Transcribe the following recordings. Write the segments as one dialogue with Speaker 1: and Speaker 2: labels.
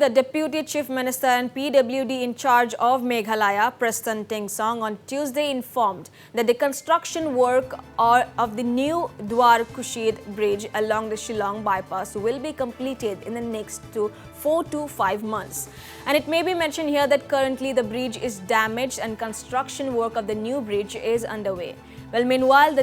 Speaker 1: the Deputy Chief Minister and PWD in charge of Meghalaya, Prestone Tynsong, on Tuesday informed that the construction work of the new Dwar Ksuid bridge along the Shillong Bypass will be completed in the next 4 to 5 months. And it may be mentioned here that currently the bridge is damaged and construction work of the new bridge is underway. Well, meanwhile, the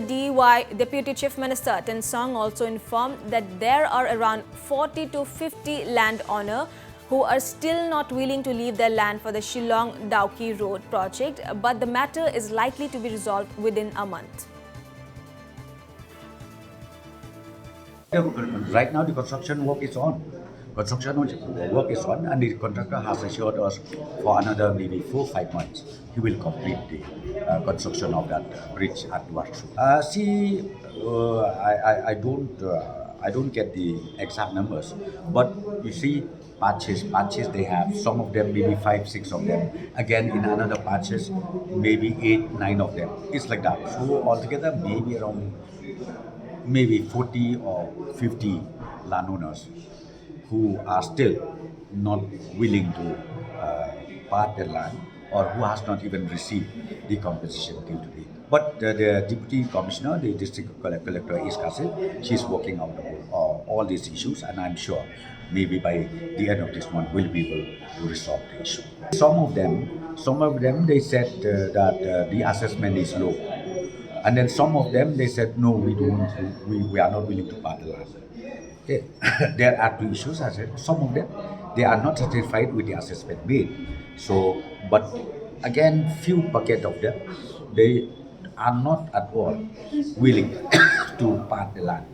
Speaker 1: Deputy Chief Minister Tynsong also informed that there are around 40 to 50 landowners who are still not willing to leave their land for the Shillong Bypass Road project, but the matter is likely to be resolved within a month.
Speaker 2: Right now, the construction work is on. And the contractor has assured us for another maybe 4-5 months he will complete the construction of that bridge at Dwar Ksuid. I don't get the exact numbers, but you see patches they have, some of them maybe 5-6 of them, again in another patches maybe 8-9 of them. It's like that. So altogether maybe around 40 or 50 landowners who are still not willing to part their land, or who has not even received the compensation till today. But the Deputy Commissioner, the District Collector East Ksuid, she's working out all these issues, and I'm sure maybe by the end of this month we'll be able to resolve the issue. Some of them they said that the assessment is low, and then some of them they said no, we are not willing to part the land. Okay. There are two issues. I said some of them they are not satisfied with the assessment made. So, but again, few bucket of them they are not at all willing to part the land.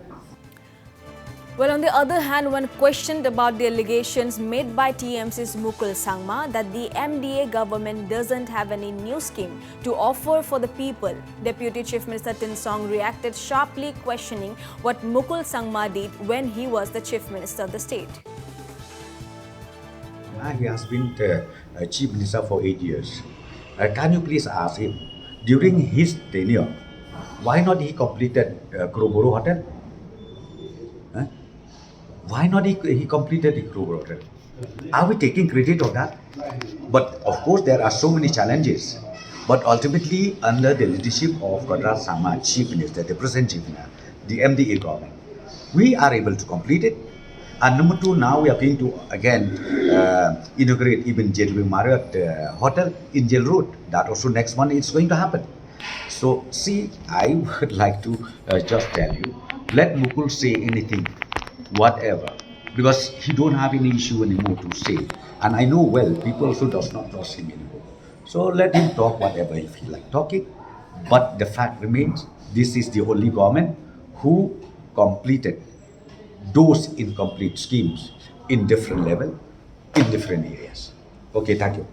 Speaker 1: Well, on the other hand, when questioned about the allegations made by TMC's Mukul Sangma that the MDA government doesn't have any new scheme to offer for the people, Deputy Chief Minister Tynsong reacted sharply, questioning what Mukul Sangma did when he was the Chief Minister of the state.
Speaker 2: He has been the Chief Minister for 8 years. Can you please ask him, during his tenure, why not he completed Kroboro Hotel? Why not he completed the Kroboro Hotel? Are we taking credit of that? But of course, there are so many challenges. But ultimately, under the leadership of Dwar Sama, Chief Minister, the present Chief Minister, the MDA government, we are able to complete it. And number two, now we are going to again inaugurate even JW Marriott Hotel in Jail Road. That also next month it's going to happen. So see, I would like to just tell you, let Mukul say anything, whatever, because he don't have any issue anymore to say. And I know well, people also does not trust him anymore. So let him talk whatever he feel like talking. But the fact remains, this is the only government who completed those incomplete schemes in different level, in different areas. Okay, thank you.